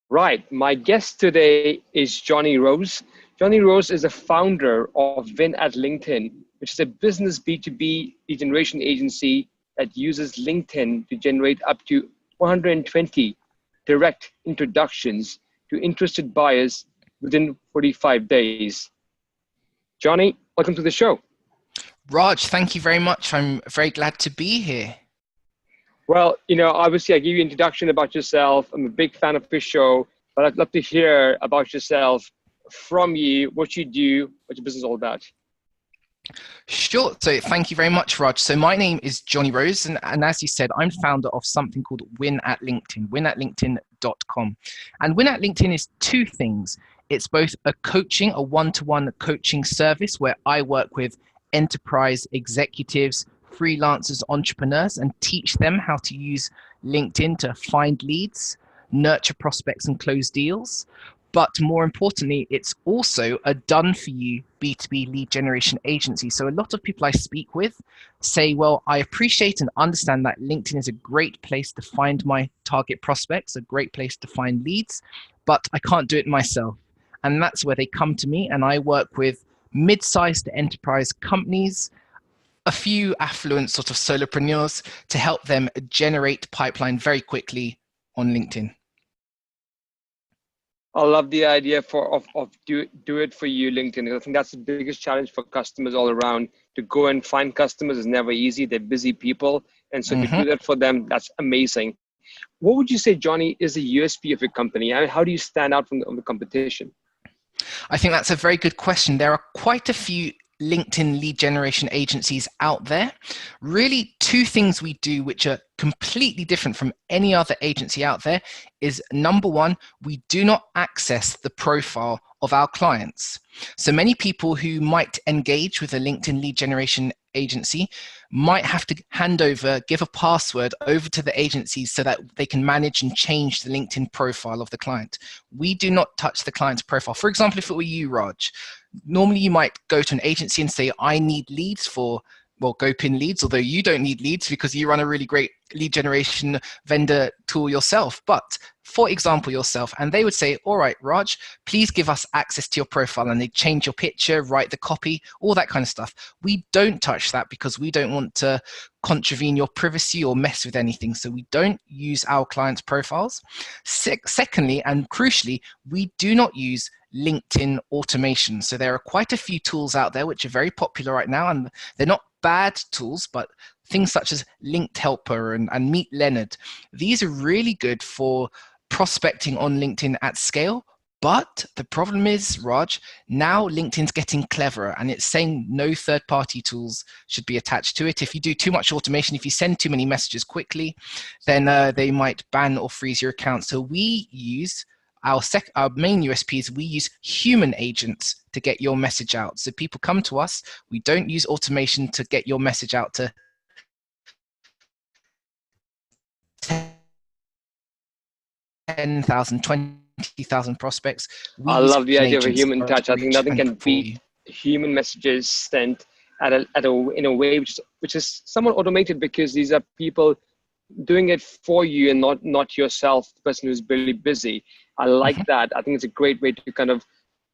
Right. My guest today is Jonny Rose. Jonny Rose is the founder of Win at LinkedIn, which is a business B2B lead generation agency that uses LinkedIn to generate up to 120 direct introductions to interested buyers within 45 days. Jonny, welcome to the show. Raj, thank you very much. I'm very glad to be here. Well, obviously I gave you an introduction about yourself. I'm a big fan of your show, but I'd love to hear about yourself from you, what you do, what your business is all about. Sure. So thank you very much, Raj. So my name is Jonny Rose, and as you said, I'm founder of something called Win at LinkedIn, winatlinkedin.com. And Win at LinkedIn is two things. It's both a one-to-one coaching service where I work with enterprise executives, freelancers, entrepreneurs, and teach them how to use LinkedIn to find leads, nurture prospects, and close deals. But more importantly, it's also a done-for-you B2B lead generation agency. So a lot of people I speak with say, well, I appreciate and understand that LinkedIn is a great place to find my target prospects, a great place to find leads, but I can't do it myself. And that's where they come to me, and I work with mid-sized enterprise companies, a few affluent sort of solopreneurs to help them generate pipeline very quickly on LinkedIn. I love the idea of do it for you, LinkedIn. I think that's the biggest challenge for customers all around. To go and find customers is never easy. They're busy people. And so to do that for them, that's amazing. What would you say, Jonny, is the USP of your company? I mean, how do you stand out from the competition? I think that's a very good question. There are quite a few LinkedIn lead generation agencies out there. Really, two things we do which are completely different from any other agency out there is, number one, we do not access the profile of our clients. So many people who might engage with a LinkedIn lead generation agency might have to give a password over to the agencies so that they can manage and change the LinkedIn profile of the client. We do not touch the client's profile. For example, if it were you, Raj, normally you might go to an agency and say, I need leads for, well, GoPin leads, although you don't need leads because you run a really great lead generation vendor tool yourself. But for example, yourself, and they would say, all right, Raj, please give us access to your profile, and they change your picture, write the copy, all that kind of stuff. We don't touch that because we don't want to contravene your privacy or mess with anything. So we don't use our clients' profiles. Secondly, and crucially, we do not use LinkedIn automation. So there are quite a few tools out there which are very popular right now, and they're not bad tools, but things such as Linked Helper and Meet Leonard. These are really good for prospecting on LinkedIn at scale. But the problem is, Raj, now LinkedIn's getting cleverer, and it's saying no third-party tools should be attached to it. If you do too much automation, if you send too many messages quickly, then they might ban or freeze your account. So we use our main USP is we use human agents to get your message out. So people come to us. We don't use automation to get your message out to 10,000, 20,000 prospects. I love the idea of a human touch. I think nothing can beat human messages sent in a way which is somewhat automated, because these are people doing it for you and not yourself, the person who's really busy. I like that. I think it's a great way to kind of,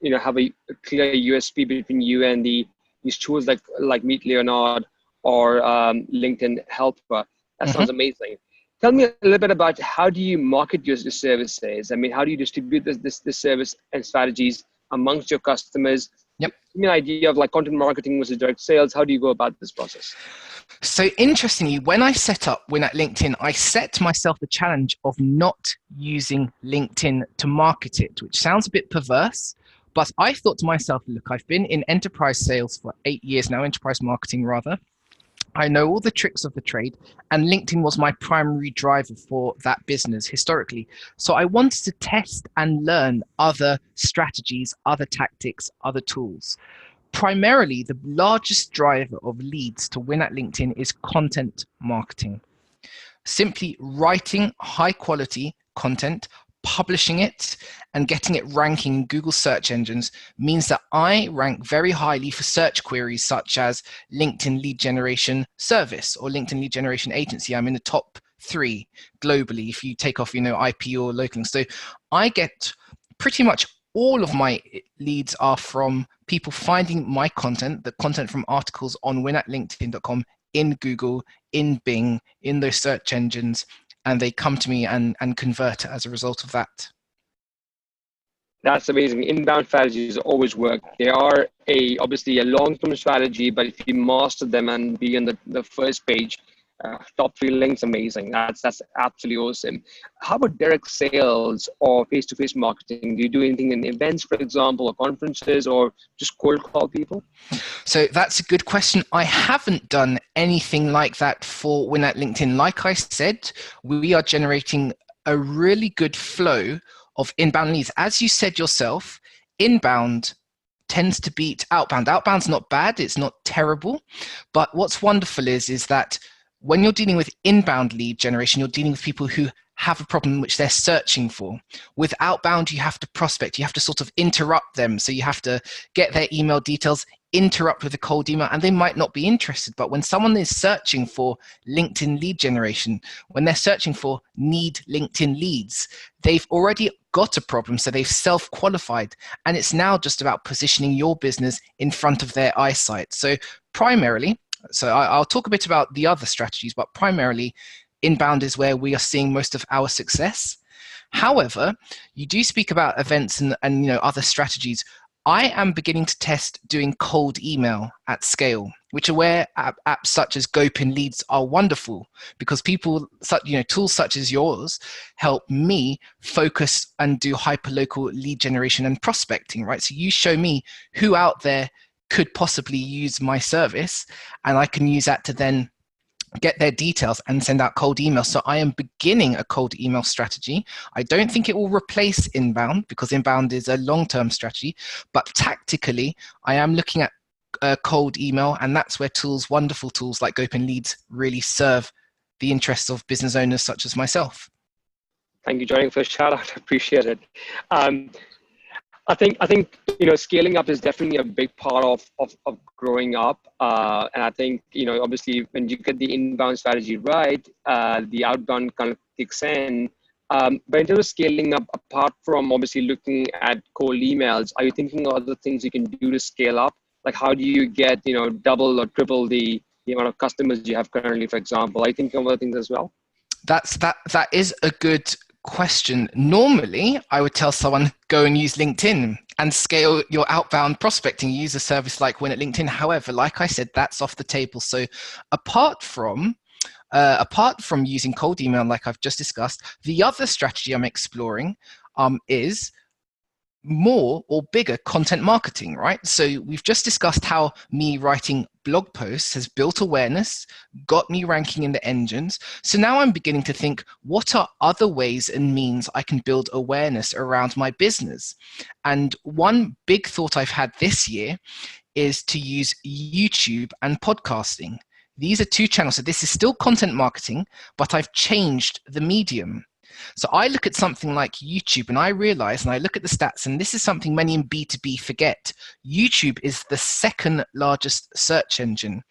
have a clear USP between you and these tools like Meet Leonard or LinkedIn Helper. That sounds amazing. Tell me a little bit about how do you market your services? I mean, how do you distribute this service and strategies amongst your customers? Yep. Give me an idea of like content marketing versus direct sales. How do you go about this process? So interestingly, when I set up Win at LinkedIn, I set myself the challenge of not using LinkedIn to market it, which sounds a bit perverse, but I thought to myself, look, I've been in enterprise sales for 8 years now, enterprise marketing rather. I know all the tricks of the trade, and LinkedIn was my primary driver for that business historically. So I wanted to test and learn other strategies, other tactics, other tools. Primarily, the largest driver of leads to Win at LinkedIn is content marketing. Simply writing high quality content, publishing it and getting it ranking in Google search engines means that I rank very highly for search queries such as LinkedIn lead generation service or LinkedIn lead generation agency. I'm in the top 3 globally if you take off, IP or local. So I get pretty much all of my leads are from people finding my content, the content from articles on winatlinkedin.com in Google, in Bing, in those search engines, and they come to me and convert as a result of that. That's amazing. Inbound strategies always work. They are obviously a long-term strategy, but if you master them and be on the first page, top 3 links, amazing. That's absolutely awesome. How about direct sales or face-to-face marketing? Do you do anything in events, for example, or conferences, or just cold call people? So that's a good question. I haven't done anything like that for Win at LinkedIn. Like I said, we are generating a really good flow of inbound leads. As you said yourself, inbound tends to beat outbound. Outbound's not bad, it's not terrible, but what's wonderful is that when you're dealing with inbound lead generation, you're dealing with people who have a problem which they're searching for. With outbound, you have to prospect, you have to sort of interrupt them. So you have to get their email details, interrupt with a cold email, and they might not be interested. But when someone is searching for LinkedIn lead generation, when they're searching for need LinkedIn leads, they've already got a problem, so they've self-qualified, and it's now just about positioning your business in front of their eyesight. So primarily, I'll talk a bit about the other strategies, but primarily inbound is where we are seeing most of our success. However, you do speak about events and other strategies. I am beginning to test doing cold email at scale, which are where apps such as GoPin Leads are wonderful, because tools such as yours help me focus and do hyperlocal lead generation and prospecting, right? So you show me who out there could possibly use my service, and I can use that to then get their details and send out cold emails. So I am beginning a cold email strategy. I don't think it will replace inbound, because inbound is a long-term strategy, but tactically I am looking at cold email, and that's where wonderful tools like GoPin Leads really serve the interests of business owners such as myself. Thank you, Jonny, for a shout out. I appreciate it. I think scaling up is definitely a big part of growing up, and I think obviously when you get the inbound strategy right, the outbound kind of kicks in. But in terms of scaling up, apart from obviously looking at cold emails, are you thinking of other things you can do to scale up? Like how do you get double or triple the amount of customers you have currently, for example? Are you thinking of other things as well? That is a good question. Normally, I would tell someone, go and use LinkedIn and scale your outbound prospecting, use a service like Win at LinkedIn. However, like I said, that's off the table. So apart from using cold email, like I've just discussed, the other strategy I'm exploring is more or bigger content marketing, right? So we've just discussed how me writing blog posts has built awareness, got me ranking in the engines. So now I'm beginning to think, what are other ways and means I can build awareness around my business? And one big thought I've had this year is to use YouTube and podcasting. These are 2 channels. So this is still content marketing, but I've changed the medium. So I look at something like YouTube and I realize, and I look at the stats, and this is something many in B2B forget. YouTube is the 2nd largest search engine.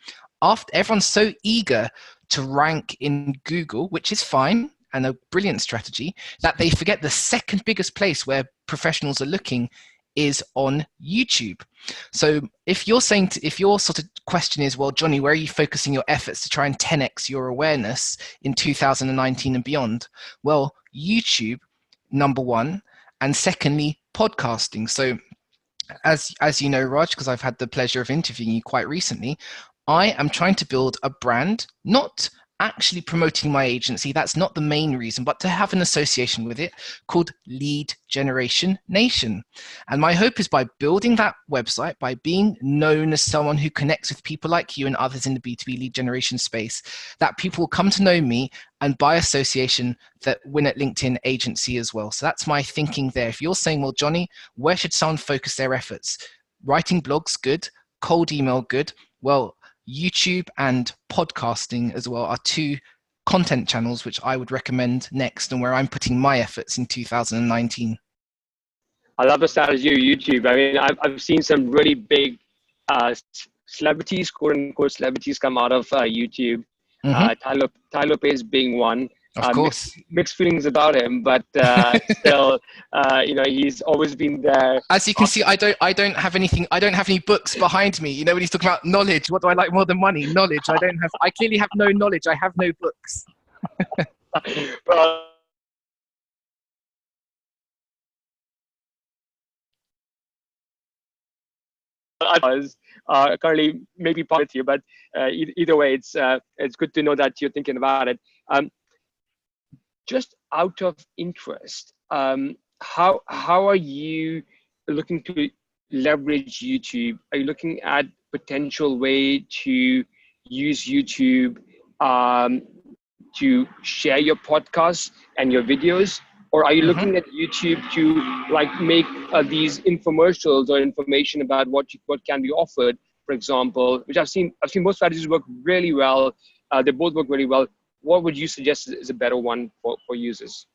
After everyone's so eager to rank in Google, which is fine and a brilliant strategy, that they forget the 2nd biggest place where professionals are looking is on YouTube. So if your sort of question is, well, Jonny, where are you focusing your efforts to try and 10x your awareness in 2019 and beyond? Well, YouTube, number 1, and secondly, podcasting. So as you know, Raj, because I've had the pleasure of interviewing you quite recently, I am trying to build a brand, not actually promoting my agency, that's not the main reason, but to have an association with it called Lead Generation Nation. And my hope is by building that website, by being known as someone who connects with people like you and others in the B2B lead generation space, that people will come to know me and by association that Win at LinkedIn agency as well. So that's my thinking there. If you're saying, well, Jonny, where should someone focus their efforts? Writing blogs, good. Cold email, good. Well, YouTube and podcasting as well are 2 content channels which I would recommend next and where I'm putting my efforts in 2019. I love the strategy of YouTube. I mean, I've seen some really big celebrities, quote unquote celebrities, come out of YouTube. Tyler Pace being one. Of course. Mixed feelings about him, but still, he's always been there. As you can see, I don't have anything. I don't have any books behind me. When he's talking about knowledge, what do I like more than money? Knowledge. I clearly have no knowledge. I have no books. Well, I was currently maybe part of you, but either way, it's good to know that you're thinking about it. Just out of interest, how are you looking to leverage YouTube? Are you looking at potential way to use YouTube to share your podcasts and your videos? Or are you looking at YouTube to make these infomercials or information about what can be offered, for example, which I've seen both strategies work really well. They both work really well. What would you suggest is a better one for users?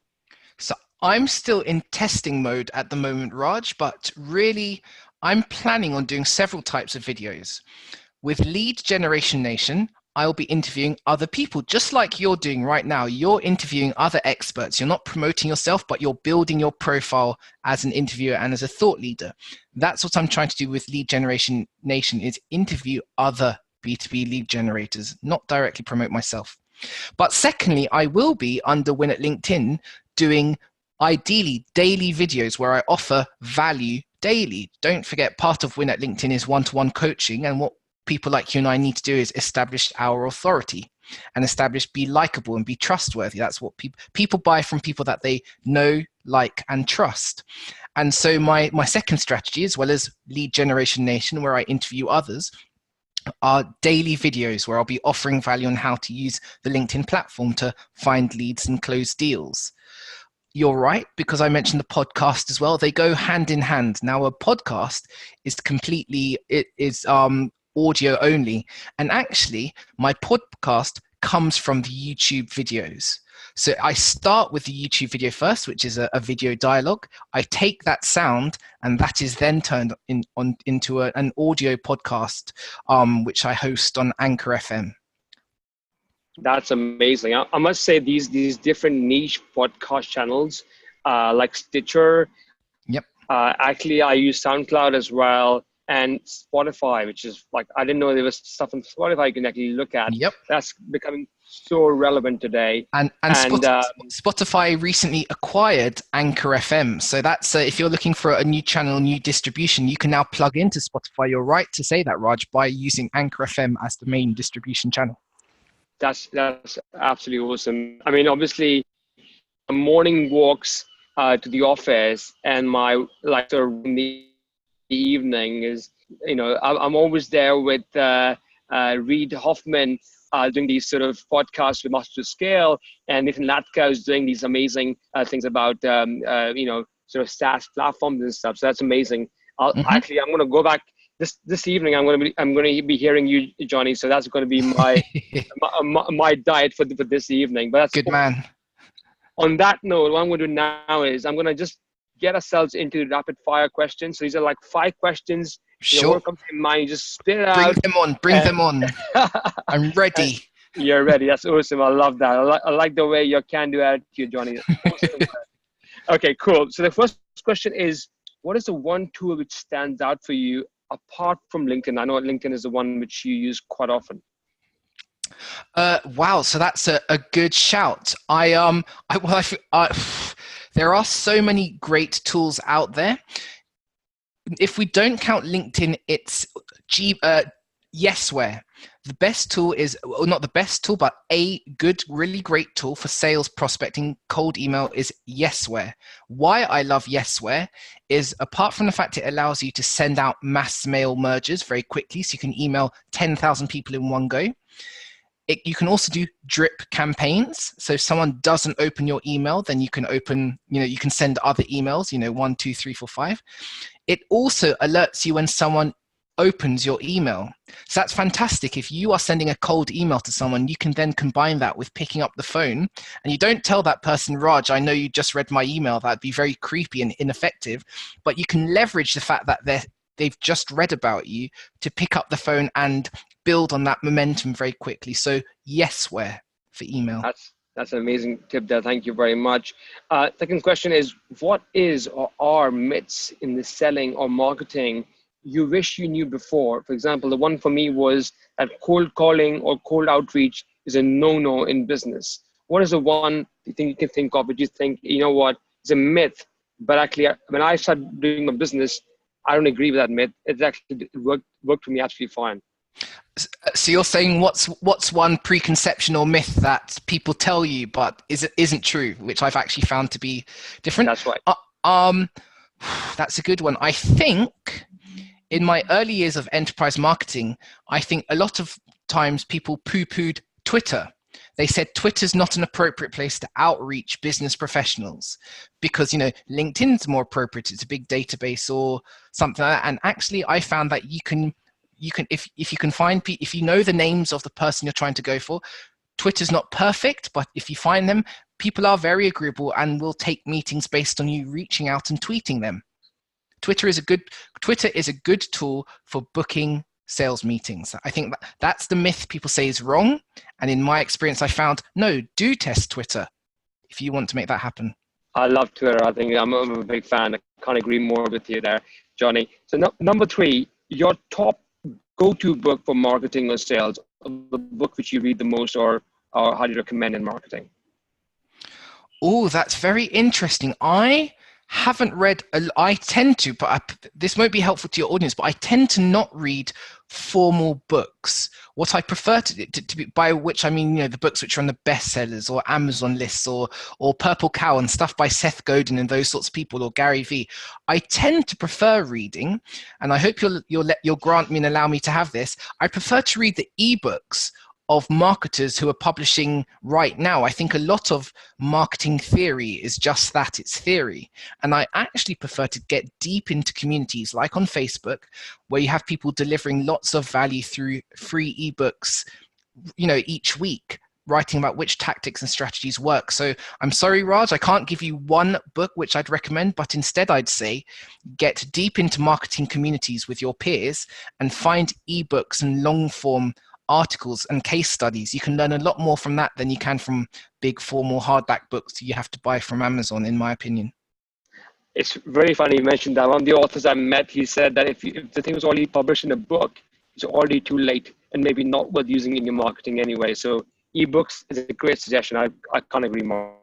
So I'm still in testing mode at the moment, Raj, but really I'm planning on doing several types of videos. With Lead Generation Nation, I'll be interviewing other people, just like you're doing right now. You're interviewing other experts. You're not promoting yourself, but you're building your profile as an interviewer and as a thought leader. That's what I'm trying to do with Lead Generation Nation, is interview other B2B lead generators, not directly promote myself. But secondly, I will be under Win at LinkedIn doing ideally daily videos where I offer value daily. Don't forget, part of Win at LinkedIn is one-to-one coaching, and what people like you and I need to do is establish our authority and be likable and be trustworthy. That's what people buy from people that they know, like, and trust. And so my second strategy, as well as Lead Generation Nation, where I interview others, are daily videos where I'll be offering value on how to use the LinkedIn platform to find leads and close deals. You're right, because I mentioned the podcast as well. They go hand in hand. Now, a podcast is audio only. And actually, my podcast comes from the YouTube videos. So I start with the YouTube video first, which is a video dialogue. I take that sound, and that is then turned into an audio podcast, which I host on Anchor FM. That's amazing. I must say these different niche podcast channels, like Stitcher. Yep. Actually, I use SoundCloud as well, and Spotify, which is like, I didn't know there was stuff on Spotify you can actually look at. Yep. That's becoming so relevant today. And Spotify recently acquired Anchor FM. So that's if you're looking for a new channel, new distribution, you can now plug into Spotify. You're right to say that, Raj, by using Anchor FM as the main distribution channel. That's absolutely awesome. I mean, obviously, morning walks to the office and my in the evening is, I'm always there with Reid Hoffman doing these sort of podcasts with Master Scale, and Nathan Latka is doing these amazing things about sort of SaaS platforms and stuff. So that's amazing. Actually, I'm going to go back this evening. I'm going to be hearing you, Jonny. So that's going to be my my diet for this evening. But that's good, man. On that note, what I'm going to do now is I'm going to just get ourselves into rapid fire questions. So these are like 5 questions. Sure. What comes to mind, you just spit it out. Bring them on. I'm ready. You're ready. That's awesome. I love that. I like the way your can-do attitude, Jonny. Awesome. Okay, cool. So the first question is, what is the one tool which stands out for you apart from LinkedIn? I know LinkedIn is the one which you use quite often. Wow. So that's a good shout. There are so many great tools out there. If we don't count LinkedIn, it's Yesware. The best tool is, well, not the best tool, but a good, really great tool for sales prospecting, cold email is Yesware. Why I love Yesware is, apart from the fact it allows you to send out mass mail merges very quickly, so you can email 10,000 people in one go. You can also do drip campaigns. So if someone doesn't open your email, then you can you can send other emails, 1, 2, 3, 4, 5. It also alerts you when someone opens your email. So that's fantastic. If you are sending a cold email to someone, you can then combine that with picking up the phone, and you don't tell that person, Raj, I know you just read my email. That'd be very creepy and ineffective, but you can leverage the fact that they've just read about you to pick up the phone and build on that momentum very quickly. So yesware for email. That's an amazing tip there. Thank you very much. Second question is, what is or are myths in the selling or marketing you wish you knew before? For example, the one for me was that cold calling or cold outreach is a no-no in business. What is the one thing you can think of that you think, you know what, it's a myth, but actually when I started doing my business, I don't agree with that myth. It actually worked for me actually fine. So you're saying what's one preconception or myth that people tell you but isn't true, which I've actually found to be different? That's right. That's a good one. I think in my early years of enterprise marketing, I think a lot of times people poo-pooed Twitter. They said Twitter's not an appropriate place to outreach business professionals because, LinkedIn's more appropriate. It's a big database or something like that. And actually, I found that you can if you can find if you know the names of the person you're trying to go for, Twitter's not perfect, but if you find them, people are very agreeable and will take meetings based on you reaching out and tweeting them. Twitter is a good tool for booking sales meetings. I think that's the myth people say is wrong. And in my experience, I found, no, do test Twitter if you want to make that happen. I love Twitter. I think I'm a big fan. I can't agree more with you there, Jonny. So number 3, your top go-to book for marketing or sales, the book which you read the most or highly recommend in marketing? Oh, that's very interesting. I haven't read, I tend to, but this won't be helpful to your audience, but I tend to not read formal books. What I prefer to be, by which I mean, the books which are on the bestsellers or Amazon lists or Purple Cow and stuff by Seth Godin and those sorts of people, or Gary Vee. I tend to prefer reading, and I hope you'll grant me and allow me to have this. I prefer to read the ebooks of marketers who are publishing right now. I think a lot of marketing theory is just that, it's theory. And I actually prefer to get deep into communities like on Facebook, where you have people delivering lots of value through free ebooks, each week, writing about which tactics and strategies work. So I'm sorry, Raj, I can't give you one book which I'd recommend, but instead I'd say get deep into marketing communities with your peers and find ebooks and long form articles and case studies. You can learn a lot more from that than you can from big formal hardback books you have to buy from Amazon, in my opinion. It's very funny you mentioned that. One of the authors I met, he said that if the thing was already published in a book, it's already too late and maybe not worth using in your marketing anyway. So ebooks is a great suggestion. I can't agree more.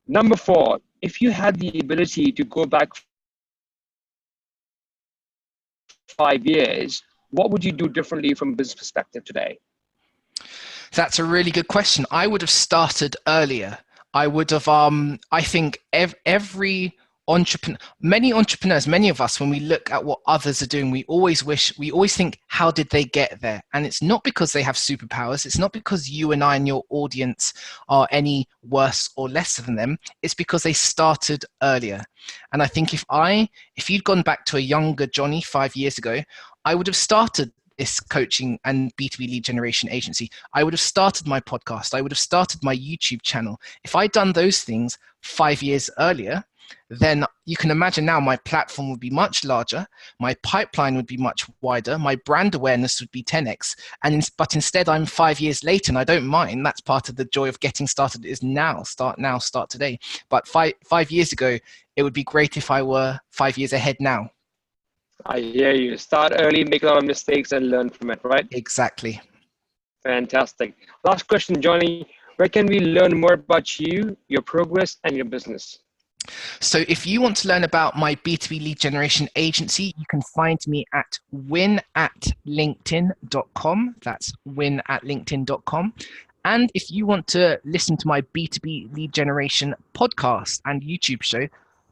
Number 4, if you had the ability to go back 5 years, what would you do differently from a business perspective today? That's a really good question. I would have started earlier. I would have, I think every entrepreneur, many entrepreneurs, many of us, when we look at what others are doing, we always think, how did they get there? And it's not because they have superpowers. It's not because you and I and your audience are any worse or lesser than them. It's because they started earlier. And I think if you'd gone back to a younger Jonny 5 years ago, I would have started this coaching and B2B lead generation agency. I would have started my podcast. I would have started my YouTube channel. If I'd done those things 5 years earlier, then you can imagine now my platform would be much larger, my pipeline would be much wider, my brand awareness would be 10x. But instead, I'm 5 years late, and I don't mind. That's part of the joy of getting started. Is now, start today. But five years ago, it would be great if I were 5 years ahead now. I hear you. Start early, make a lot of mistakes, and learn from it, right? Exactly. Fantastic. Last question, Jonny. Where can we learn more about you, your progress, and your business? So if you want to learn about my B2B lead generation agency, you can find me at winatlinkedin.com. That's winatlinkedin.com. And if you want to listen to my B2B lead generation podcast and YouTube show,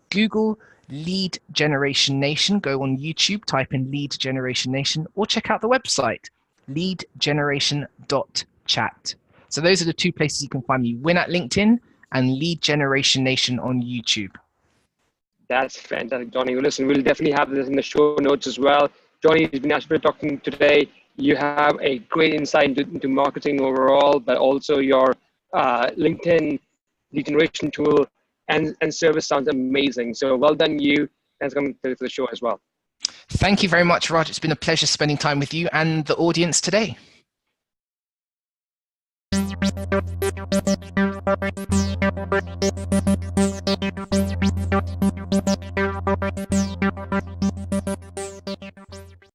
Google Lead Generation Nation. Go on YouTube, type in Lead Generation Nation, or check out the website, leadgeneration.chat. So those are the 2 places you can find me, Win at LinkedIn and Lead Generation Nation on YouTube. That's fantastic, Jonny. Listen, we'll definitely have this in the show notes as well. Jonny, it's been actually talking today. You have a great insight into marketing overall, but also your LinkedIn lead generation tool and service sounds amazing. So well done, you. Thanks for coming to the show as well. Thank you very much, Raj. It's been a pleasure spending time with you and the audience today.